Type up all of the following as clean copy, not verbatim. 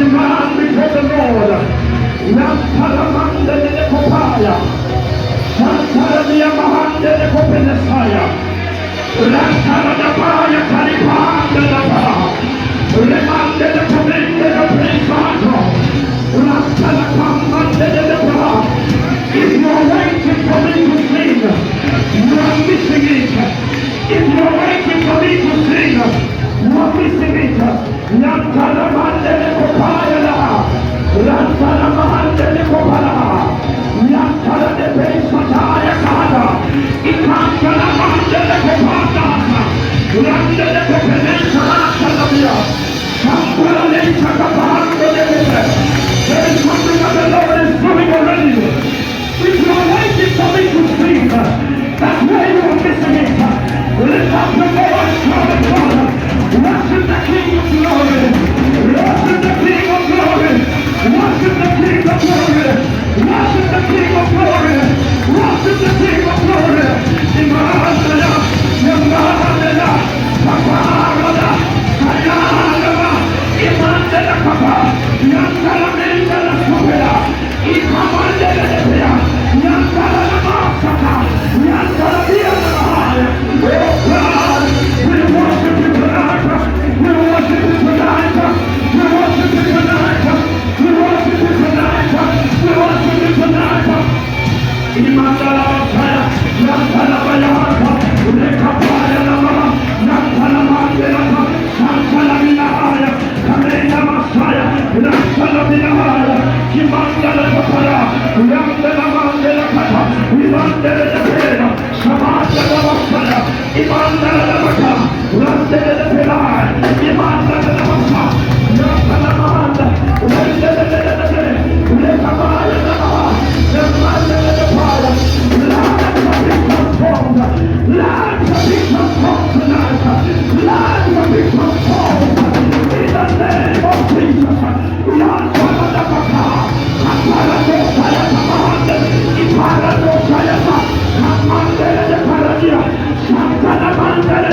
demand before the Lord. Yantalamande de Kopaya. Santalamia Mahande de Kopenesaya. Rantalamaya Kalipanda da Baha. Remande de Komende de Presato. Rantalamande de Baha. If you are waiting for me to sing, you are missing it. If you are waiting for me to sing, you are missing it. Yantalamande de Kopaya. Rantalamande de Kopala. Yantala de Pesataya Kada. Ikantalamande de Kopala. Rande de Kopenesa Rantalamia. Sampala de Sakapahando de Pepe. There is something that the Lord is doing already. If you are waiting for me to speak, that's where you are missing it. Lift up the voice for the Father. Worship the King of Glory. Worship the King of Glory. Worship the King of Glory. Worship the King of Glory. Worship the King of Glory. Imandala, Imandala, Paparada, Kayana, Imandala Papa, Yantala Mendala Supera, Ikamandala Depea, Yantala Masaka, Yantala Diana. Oh God, we worship you tonight. We worship you tonight. We worship you tonight. We worship you tonight. We worship you tonight. Imandala Masaya, Yantala Bayaka, Rekapaya Nama, Yantala Mandela, Yantala Minahaya, Kamena Masaya, Yantala Minahaya, Kimandala Papaya, Yantala Mandela Kata, Imandala Pera, Samatala Masaya, Imandala Mata, Yantala Pera, Imandala Masa, Yantala Manda, Yantala Pera, Rekapaya Nama, Yantala Paya, Lives are being transformed. Lives are being transformed tonight. Lives are being transformed. In the name of Jesus. Yantaladabaka. Kaparadosayataman. Iparadosayata. Kamandele de Paradia. Santalamandele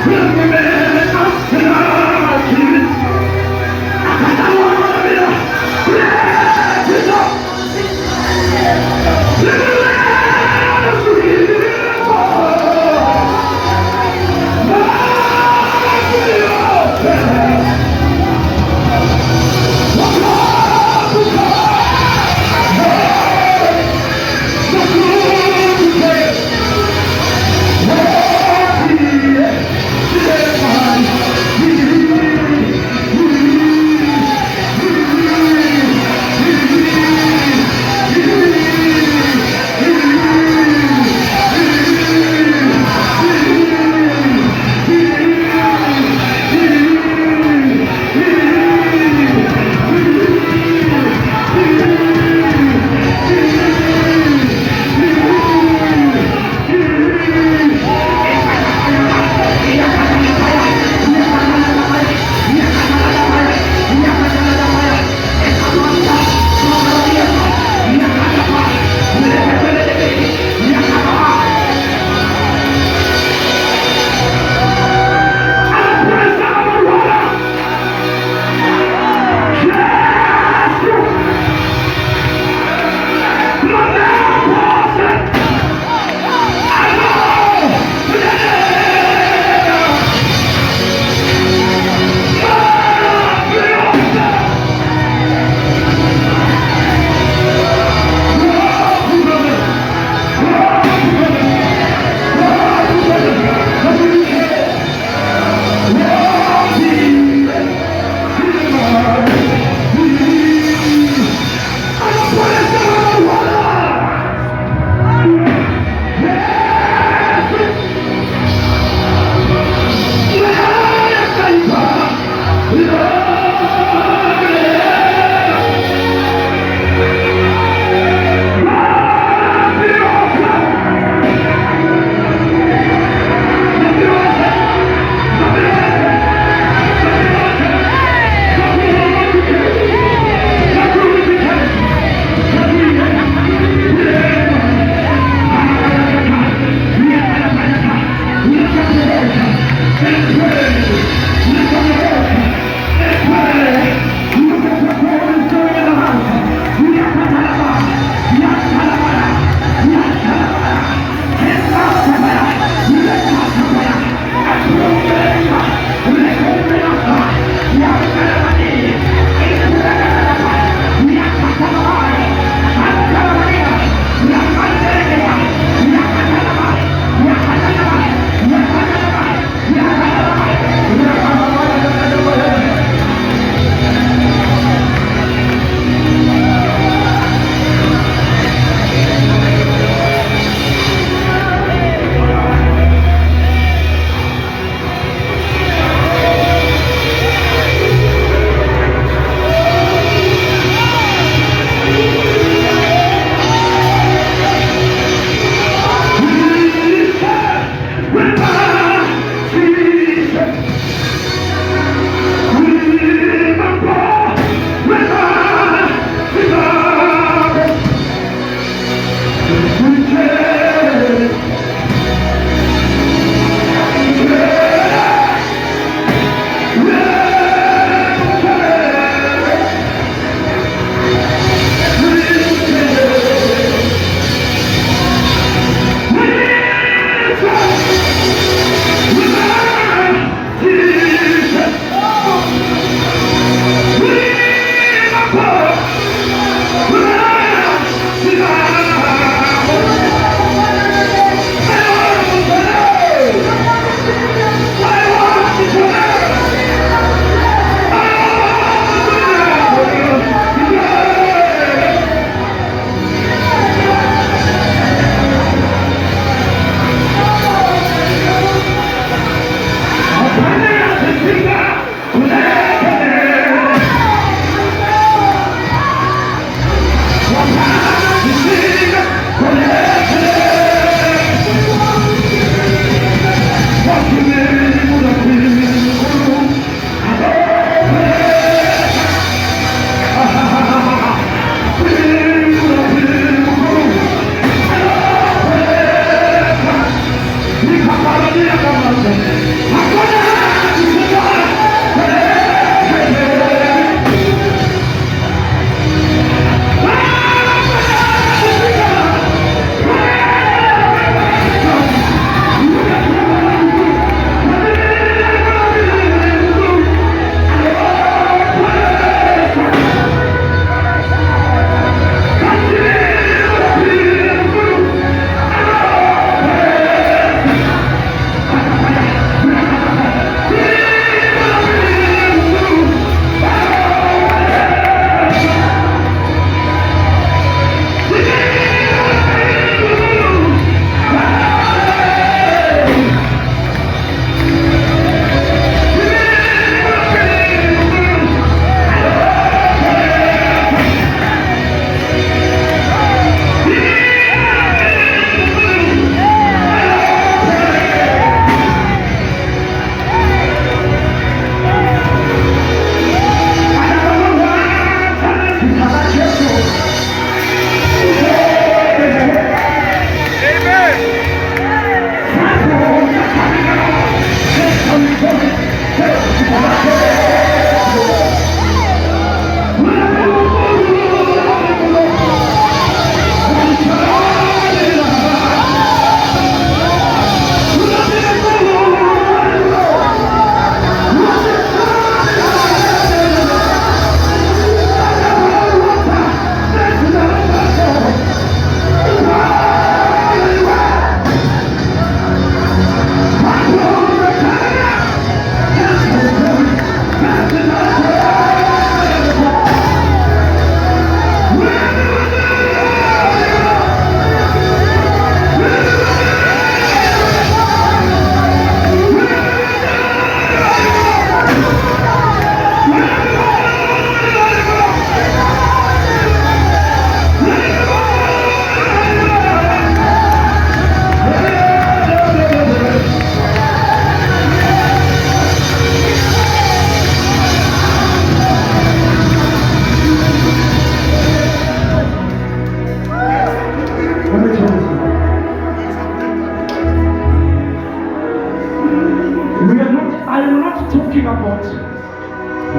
Bring me,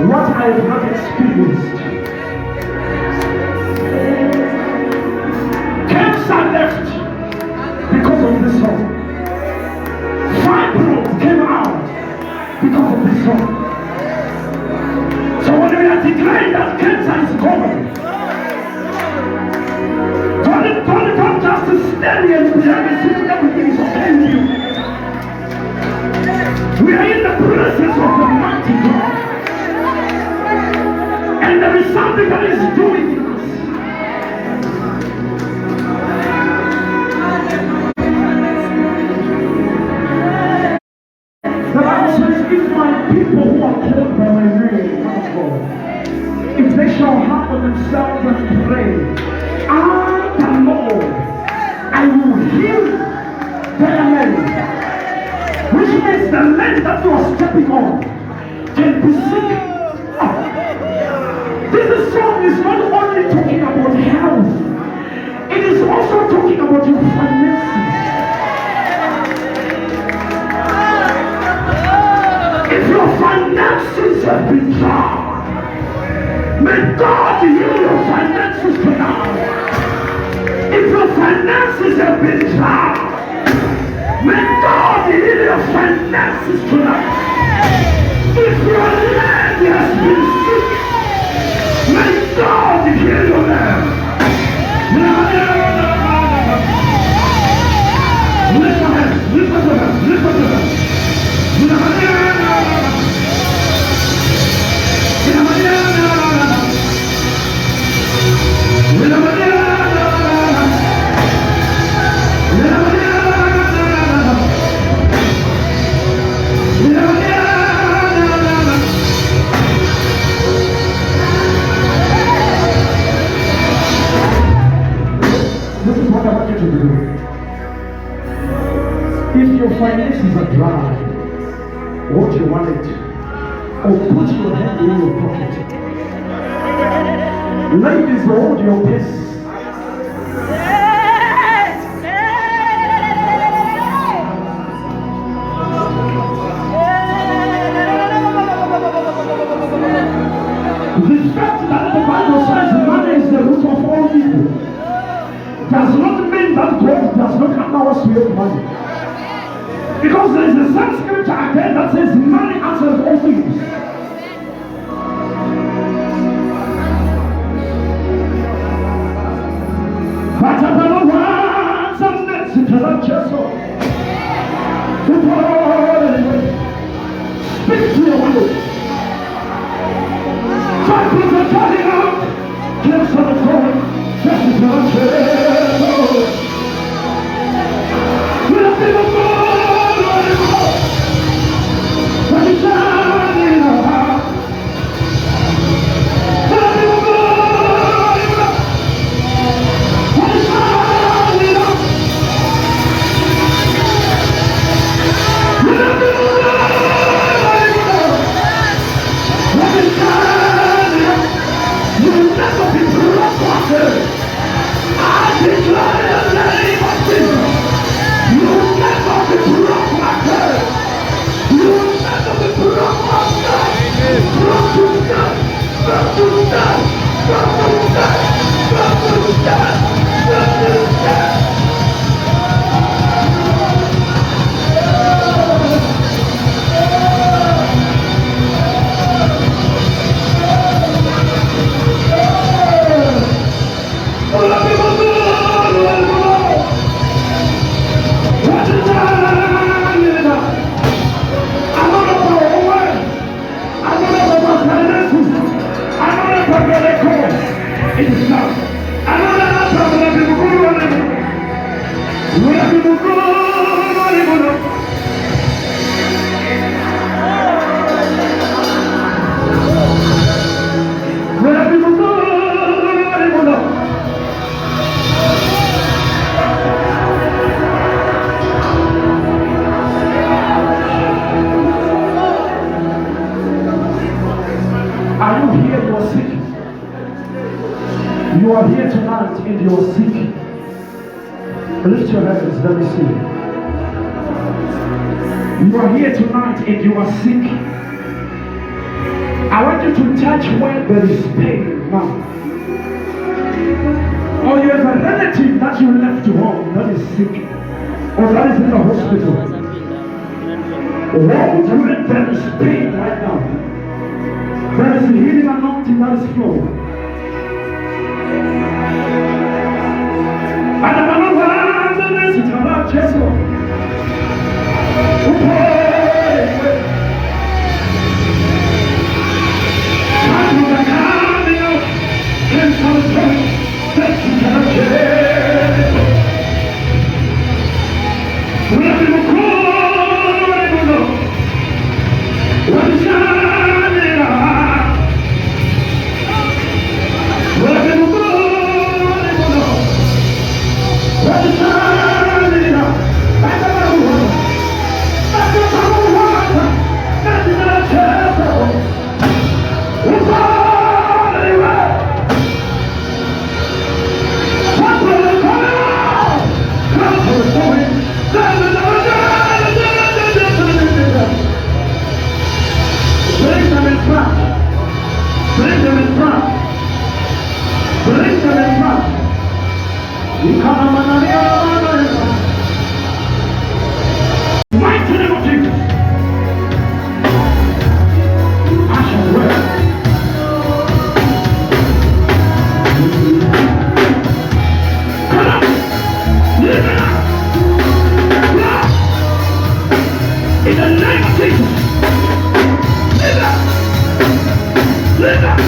what I have experienced. Cancer left because of this song. Fibroids came out because of this song. So when we are declaring that cancer is gone, don't just stand here and be everything is okay with you. We are in the presence of the mighty God. And there is something that is doing in us. The Bible says, if my people who are called by my name, if they shall humble themselves and pray, I, the Lord, I will heal their land. Which means the land that you are stepping on can be sick. This song is not only talking about health, it is also talking about your finances. If your finances have been dry, may God heal your finances tonight. If your finances have been dry, may God heal your finances tonight. If your land has been sick, may God heal your land. Lift your hands, lift your hands, lift your hands. This is what I want you to do. If your finances are dry, hold your wallet or put your hand in your pocket. Ladies, hold your purse. The fact that the Bible says money is the root of all evil does not mean that God does not allow us to make money. Because there is a same scripture again that says money answers all things. But I don't know why some next to tell just so. Speak to your widow. Cycles are cutting out. Just on the phone. Just as much as you are here tonight and you are sick, lift your hands, let me see. You are here tonight and you are sick. I want you to touch where there is pain now. Or you have a relative that you left home that is sick, or that is in the hospital. Walk to it, there is pain right now. There is a healing anointing that is flowing. And I don't know why the message about Jesus. In the name of Jesus, live up, live up.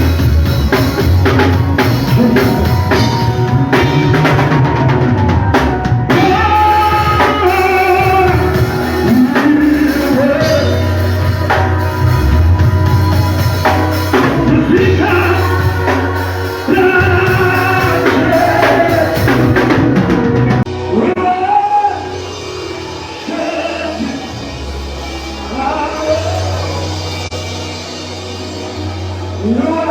No.